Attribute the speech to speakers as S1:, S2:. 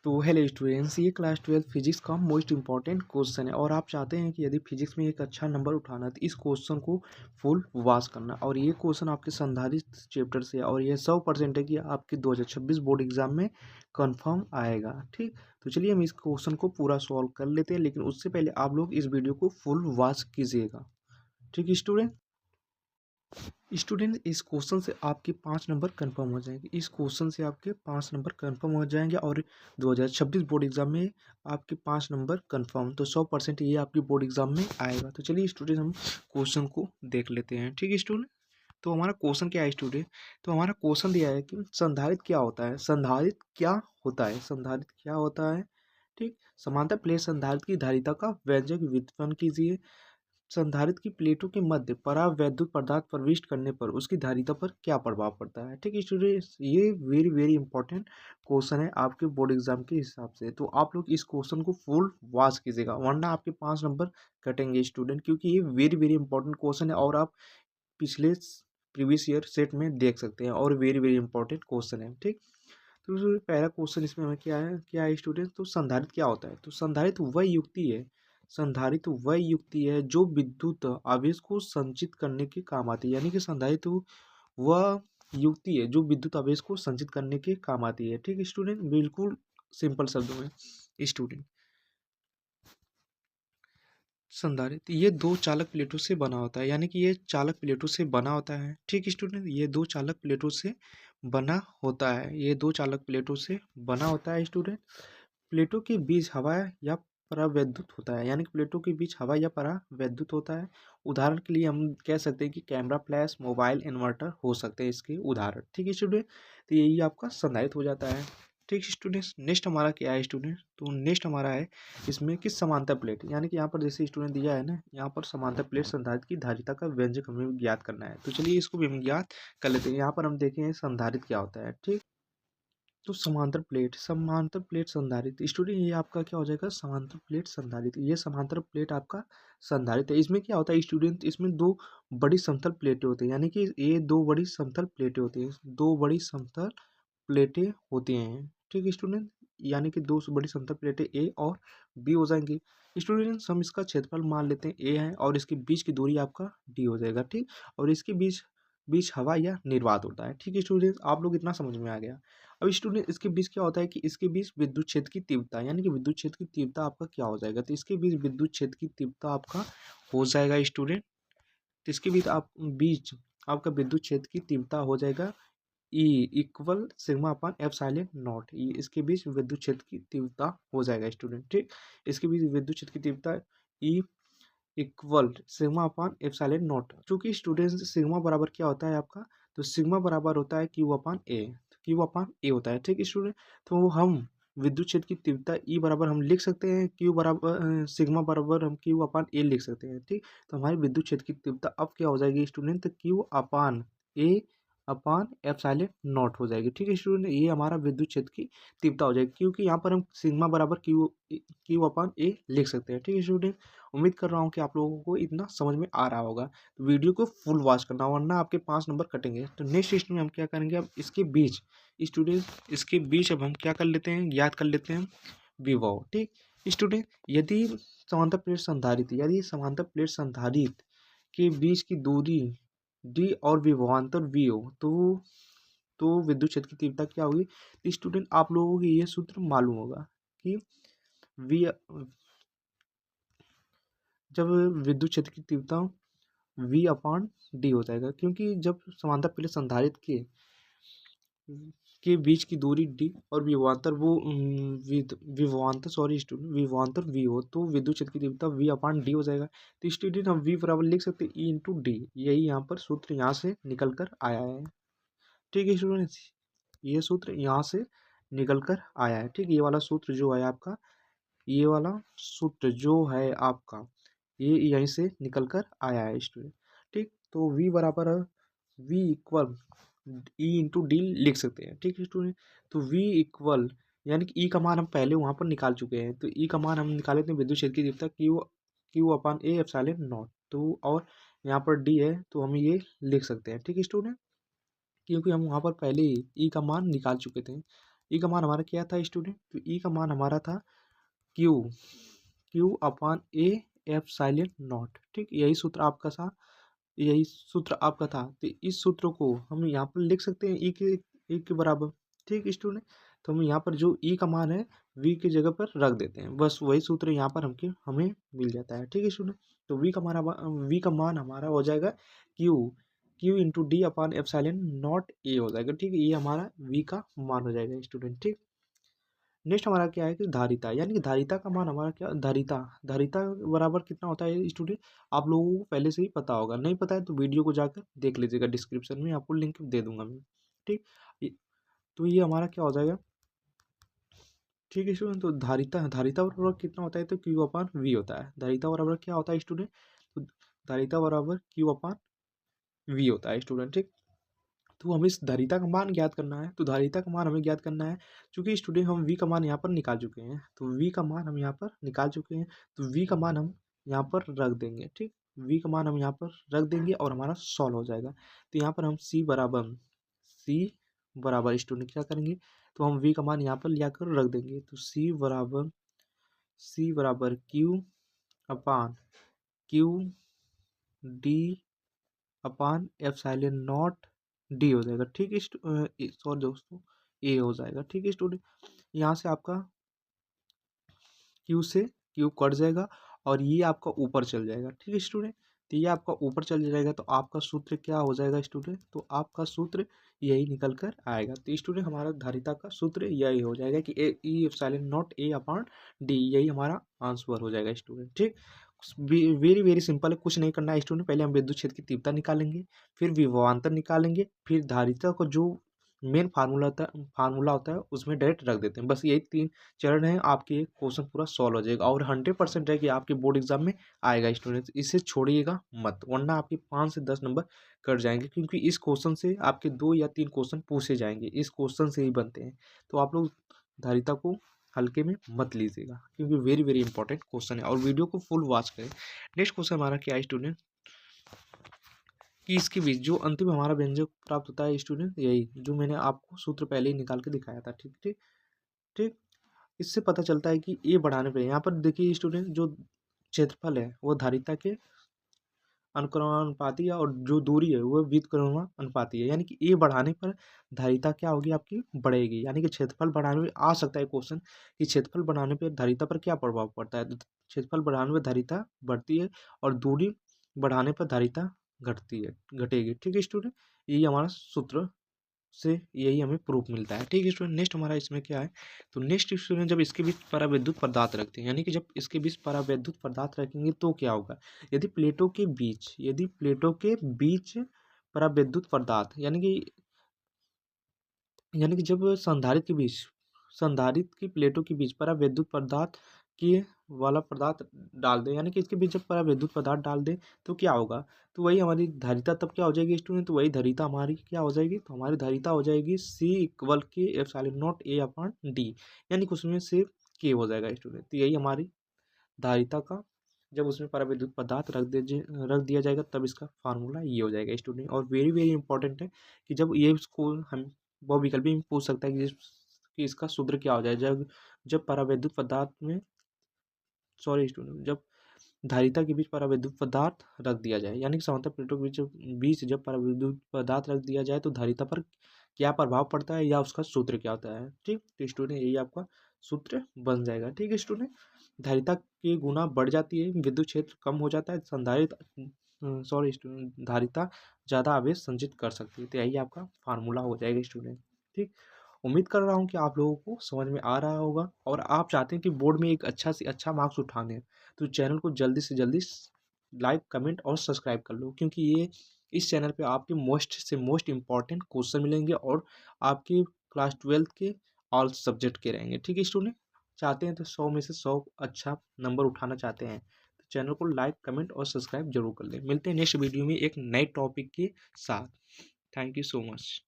S1: तो hello students, ये class 12 physics का मोस्ट इंपॉर्टेंट क्वेश्चन है और आप चाहते हैं कि यदि फिजिक्स में एक अच्छा नंबर उठाना है तो इस क्वेश्चन को फुल वाश करना। और ये क्वेश्चन आपके संधारित्र चैप्टर से है और ये 100% है कि आपके 2026 बोर्ड एग्जाम में कंफर्म आएगा। ठीक, तो चलिए हम इस क्वेश्चन को पूरा सॉल्व कर लेते हैं, लेकिन उससे पहले आप लोग इस वीडियो को फुल वॉच कीजिएगा। ठीक स्टूडेंट, इस क्वेश्चन से आपके 5 नंबर कंफर्म हो जाएंगे। इस क्वेश्चन से आपके 5 नंबर कंफर्म हो जाएंगे और 2026 बोर्ड एग्जाम में आपके 5 नंबर कंफर्म, तो 100% ये आपकी बोर्ड एग्जाम में आएगा। तो चलिए स्टूडेंट, हम क्वेश्चन को देख लेते हैं। ठीक है स्टूडेंट, तो हमारा क्वेश्चन क्या है स्टूडेंट? तो हमारा क्वेश्चन दिया है कि संधारित्र क्या होता है। संधारित्र क्या होता है? संधारित्र क्या होता है? ठीक, समांतर प्लेट संधारित्र की धारिता का व्यंजक व्युत्पन्न कीजिए। संधारित्र की प्लेटों के मध्य परावैद्युत पदार्थ प्रविष्ट करने पर उसकी धारिता पर क्या प्रभाव पड़ता है। ठीक है स्टूडेंट्स, ये वेरी वेरी इंपॉर्टेंट क्वेश्चन है आपके बोर्ड एग्जाम के हिसाब से। तो आप लोग इस क्वेश्चन को फुल वॉच कीजिएगा, वरना आपके 5 नंबर कटेंगे स्टूडेंट, क्योंकि ये वेरी वेरी इंपॉर्टेंट क्वेश्चन है और आप पिछले प्रीवियस ईयर सेट में देख सकते हैं और वेरी वेरी इंपॉर्टेंट क्वेश्चन है। ठीक, तो जो पहला क्वेश्चन इसमें हमें क्या है स्टूडेंट? तो संधारित्र क्या होता है? तो संधारित्र वह युक्ति है, संधारित्र वह युक्ति है जो विद्युत आवेश को संचित करने के काम आती है। यानी कि संधारित्र वह युक्ति है जो विद्युत आवेश को संचित करने के काम आती है। ठीक स्टूडेंट, बिल्कुल सिंपल शब्दों में स्टूडेंट, संधारित्र ये दो चालक प्लेटों से बना होता है। यानी कि ये चालक प्लेटों से बना होता है। ठीक स्टूडेंट, ये दो चालक प्लेटों से बना होता है। ये दो चालक प्लेटों से बना होता है स्टूडेंट। प्लेटों के बीच हवा या परावैद्युत होता है। यानी कि प्लेटों के बीच हवा या परावैद्युत होता है। उदाहरण के लिए हम कह सकते हैं कि कैमरा, फ्लैश, मोबाइल, इन्वर्टर हो सकते हैं इसके उदाहरण। ठीक है स्टूडेंट, तो यही आपका संधारित्र हो जाता है। ठीक स्टूडेंट्स, नेक्स्ट हमारा क्या है स्टूडेंट? तो नेक्स्ट हमारा है इसमें कि समांतर प्लेट। यानी कि यहाँ पर जैसे स्टूडेंट दिया है ना, यहाँ पर समांतर प्लेट संधारित्र की धारिता का व्यंजक हमें ज्ञात करना है। तो चलिए इसको भी हम ज्ञात कर लेते हैं। यहाँ पर हम देखें संधारित्र क्या होता है। ठीक, तो समांतर प्लेट संधारित्र स्टूडेंट, ये आपका क्या हो जाएगा? समांतर प्लेट संधारित्र। ये समांतर प्लेट आपका संधारित्र है। इसमें क्या होता है स्टूडेंट? इसमें दो बड़ी समतल प्लेटें होती हैं। यानी कि ये दो बड़ी समतल प्लेटें होती हैं, दो बड़ी समतल प्लेटें होती हैं। ठीक है स्टूडेंट, यानी कि दो बड़ी समतल प्लेटें ए और बी हो जाएंगी। स्टूडेंट्स, हम इसका क्षेत्रफल मान लेते हैं ए है और इसके बीच की दूरी आपका डी हो जाएगा। ठीक, और इसके बीच बीच हवा या निर्वात होता है। ठीक है स्टूडेंट, आप लोग इतना समझ में आ गया। अब स्टूडेंट, इसके बीच क्या होता है कि इसके बीच विद्युत क्षेत्र की तीव्रता, यानी कि विद्युत क्षेत्र की तीव्रता आपका क्या हो जाएगा? तो इसके बीच विद्युत क्षेत्र की तीव्रता आपका हो जाएगा स्टूडेंट, तो इसके बीच आपका विद्युत क्षेत्र की तीव्रता हो जाएगा E equal sigma upon epsilon not. ये इसके बीच विद्युत क्षेत्र की तीव्रता हो जाएगा स्टूडेंट। ठीक, इसके बीच विद्युत क्षेत्र की तीव्रता E equal sigma upon epsilon not. चूंकि स्टूडेंट्स सिग्मा बराबर क्या होता है आपका? तो सिग्मा बराबर होता है क्यू अपान ए। क्यू अपान ए होता है। ठीक स्टूडेंट, तो हम विद्युत क्षेत्र की तीव्रता ई बराबर हम लिख सकते हैं क्यू बराबर सिग्मा बराबर हम क्यू अपान ए लिख सकते हैं। ठीक, तो हमारी विद्युत क्षेत्र की तीव्रता अब क्या हो जाएगी स्टूडेंट? तो Q upon A upon epsilon not हो जाएगी। ठीक है स्टूडेंट, ये हमारा विद्युत क्षेत्र की तीव्रता हो जाएगी, क्योंकि यहाँ पर हम सिग्मा बराबर क्यू क्यू अपान ए लिख सकते हैं। ठीक है स्टूडेंट, उम्मीद कर रहा हूँ कि आप लोगों को इतना समझ में आ रहा होगा। तो वीडियो को फुल वॉच करना, वरना आपके 5 नंबर कटेंगे। तो नेक्स्ट स्टेप में हम क्या करेंगे? अब इसके बीच स्टूडेंट, इसके बीच अब हम क्या कर लेते हैं? ज्ञात कर लेते हैं विभव। ठीक स्टूडेंट, यदि समांतर प्लेट संधारित्र के बीच की दूरी डी और विभवांतर वी हो, तो विद्युत क्षेत्र की तीव्रता क्या होगी? तो स्टूडेंट, आप लोगों को ये सूत्र मालूम होगा कि वी, जब विद्युत क्षेत्र की तीव्रता वी अपान डी हो जाएगा, क्योंकि जब समांतर प्लेट संधारित्र के बीच की दूरी डी और विभवांतर वी हो, तो विद्युत क्षेत्र की तीव्रता वी अपान डी हो जाएगा। तो स्टूडेंट, हम वी बराबर लिख सकते हैं ई इंटू डी। यही यहाँ पर सूत्र यहाँ से निकल कर आया है। ठीक है स्टूडेंट्स, ये सूत्र यहाँ से निकल कर आया है। ठीक, ये वाला सूत्र जो है आपका, ये वाला सूत्र जो है आपका, ये यहीं से निकल कर आया है स्टूडेंट। ठीक, तो v बराबर है v equal E into D लिख सकते हैं। ठीक है स्टूडेंट, तो v इक्वल, यानी कि ई का मान हम पहले वहाँ पर निकाल चुके हैं, तो ई का मान हम निकाले थे विद्युत क्षेत्र की तीव्रता Q Q upon A epsilon not. तो और यहाँ पर डी है, तो हम ये लिख सकते हैं। ठीक है स्टूडेंट, क्योंकि हम वहाँ पर पहले ही ई का मान निकाल चुके थे। ई का मान हमारा क्या था स्टूडेंट? तो ई का मान हमारा था Q, Q upon A epsilon not. ठीक, यही सूत्र आपका था, यही सूत्र आपका था। तो इस सूत्र को हम यहाँ पर लिख सकते हैं ई के बराबर। ठीक स्टूडेंट, तो हम यहाँ पर जो ई का मान है वी की जगह पर रख देते हैं, बस वही सूत्र यहाँ पर हमें मिल जाता है। ठीक है स्टूडेंट, तो वी का मान हमारा हो जाएगा Q, Q into D upon epsilon not ए हो जाएगा। ठीक है, ये हमारा वी का मान हो जाएगा स्टूडेंट। ठीक, नेक्स्ट हमारा क्या है कि धारिता, यानी कि धारिता का मान हमारा क्या, धारिता, धारिता बराबर कितना होता है स्टूडेंट? आप लोगों को पहले से ही पता होगा, नहीं पता है तो वीडियो को जाकर देख लीजिएगा, डिस्क्रिप्शन में आपको लिंक दे दूंगा मैं। ठीक, तो ये हमारा क्या हो जाएगा? ठीक है स्टूडेंट, तो धारिता, धारिता बराबर कितना होता है? तो क्यू अपान वी होता है। धारिता बराबर क्या होता है स्टूडेंट? तो धारिता बराबर क्यू अपान वी होता है स्टूडेंट। ठीक, तो हमें इस धारिता का मान ज्ञात करना है, तो धारिता का मान हमें ज्ञात करना है। चूंकि स्टूडेंट हम वी का मान यहाँ पर निकाल चुके हैं, तो वी का मान हम यहाँ पर निकाल चुके हैं, तो वी का मान हम यहाँ पर रख देंगे। ठीक, वी का मान हम यहाँ पर रख देंगे और हमारा सॉल्व हो जाएगा। तो यहाँ पर हम सी बराबर स्टूडेंट क्या करेंगे? तो हम वी का मान यहाँ पर लिया कर रख देंगे, तो सी बराबर Q upon Q D upon epsilon not D हो जाएगा। ठीक है सॉरी दोस्तों, ए हो जाएगा। ठीक है स्टूडेंट, यहाँ से आपका क्यू से क्यू कट जाएगा और ये आपका ऊपर चल जाएगा। ठीक है स्टूडेंट, तो ये आपका ऊपर चल जाएगा, तो आपका सूत्र क्या हो जाएगा स्टूडेंट? तो आपका सूत्र यही निकल कर आएगा। तो स्टूडेंट हमारा धारिता का सूत्र यही हो जाएगा कि a e epsilon not a upon d, यही हमारा आंसर हो जाएगा स्टूडेंट। ठीक, वेरी वेरी सिंपल है, कुछ नहीं करना है स्टूडेंट। पहले हम विद्युत क्षेत्र की तीव्रता निकालेंगे, फिर विभवांतर निकालेंगे, फिर धारिता को जो मेन फार्मूला होता है उसमें डायरेक्ट रख देते हैं। बस यही 3 चरण है, आपके क्वेश्चन पूरा सॉल्व हो जाएगा और 100% है कि आपके बोर्ड एग्जाम में आएगा स्टूडेंट। इसे छोड़िएगा मत, वरना आपके 5 से 10 नंबर कट जाएंगे, क्योंकि इस क्वेश्चन से आपके 2 या 3 क्वेश्चन पूछे जाएंगे, इस क्वेश्चन से ही बनते हैं। तो आप लोग धारिता को हल्के में मत लीजिएगा, क्योंकि वेरी वेरी इंपॉर्टेंट क्वेश्चन है, और वीडियो को फुल वॉच करें। नेक्स्ट क्वेश्चन हमारा क्या है स्टूडेंट? कि इसके बीच जो अंतिम हमारा व्यंजक प्राप्त होता है स्टूडेंट, यही जो मैंने आपको सूत्र पहले ही निकाल के दिखाया था। ठीक ठीक ठीक, इससे पता चलता है कि ए बढ़ाने पर, यहाँ पर देखिए स्टूडेंट, जो क्षेत्रफल है वो धारिता के अनुक्रमानुपाती है और जो दूरी है वो व्युत्क्रमानुपाती है, यानी कि ए बढ़ाने पर धारिता क्या होगी आपकी? बढ़ेगी। यानी कि क्षेत्रफल बढ़ाने में आ सकता है क्वेश्चन कि क्षेत्रफल बढ़ाने पर धारिता पर क्या प्रभाव पड़ता है? तो क्षेत्रफल बढ़ाने पर धारिता बढ़ती है और दूरी बढ़ाने पर धारिता घटेगी। ठीक है स्टूडेंट, यही हमारा सूत्र से यही हमें प्रूफ मिलता है। ठीक है स्टूडेंट, नेक्स्ट हमारा इसमें क्या है? तो नेक्स्ट स्टूडेंट, जब इसके बीच परावैद्युत पदार्थ रखते हैं, यानी कि जब इसके बीच परावैद्युत पदार्थ रखेंगे तो क्या होगा? यदि प्लेटों के बीच परावैद्युत पदार्थ, यानी कि जब संधारित्र की प्लेटों के बीच परावैद्युत पदार्थ के वाला पदार्थ डाल दें, यानी कि इसके बीच जब परावैद्युत पदार्थ डाल दें तो क्या होगा? तो वही हमारी धारिता तब क्या हो जाएगी स्टूडेंट? तो वही धारिता हमारी क्या हो जाएगी? तो हमारी धारिता हो जाएगी सी इक्वल के epsilon not a upon D, यानी कि उसमें से के हो जाएगा स्टूडेंट। तो यही हमारी धारिता का, जब उसमें परावैद्युत पदार्थ रख दिया जाएगा तब इसका फार्मूला ये हो जाएगा स्टूडेंट। और वेरी वेरी इंपॉर्टेंट है कि जब ये इसको हम वो विकल्प भी पूछ सकता है कि इसका सूत्र क्या हो जाए, जब जब परावैद्युत पदार्थ में, सॉरी स्टूडेंट, जब धारिता के बीच परावैद्युत पदार्थ रख दिया जाए, यानी कि समांतर प्लेटों के बीच जब परावैद्युत पदार्थ रख दिया जाए तो धारिता पर क्या प्रभाव पड़ता है या उसका सूत्र क्या होता है। ठीक, तो स्टूडेंट यही आपका सूत्र बन जाएगा। ठीक है स्टूडेंट, धारिता की गुना बढ़ जाती है, विद्युत क्षेत्र कम हो जाता है, सॉरी स्टूडेंट, धारिता ज़्यादा आवेश संचित कर सकती है। तो यही आपका फार्मूला हो जाएगा स्टूडेंट। ठीक, उम्मीद कर रहा हूँ कि आप लोगों को समझ में आ रहा होगा और आप चाहते हैं कि बोर्ड में एक अच्छा से अच्छा मार्क्स उठाने, तो चैनल को जल्दी से जल्दी लाइक कमेंट और सब्सक्राइब कर लो, क्योंकि ये इस चैनल पे आपके मोस्ट से मोस्ट इम्पॉर्टेंट क्वेश्चन मिलेंगे और आपके क्लास 12th के ऑल सब्जेक्ट के रहेंगे। ठीक है स्टूडेंट, चाहते हैं तो 100 में से 100 अच्छा नंबर उठाना चाहते हैं तो चैनल को लाइक कमेंट और सब्सक्राइब जरूर कर लें। मिलते हैं नेक्स्ट वीडियो में एक नए टॉपिक के साथ। Thank you so much.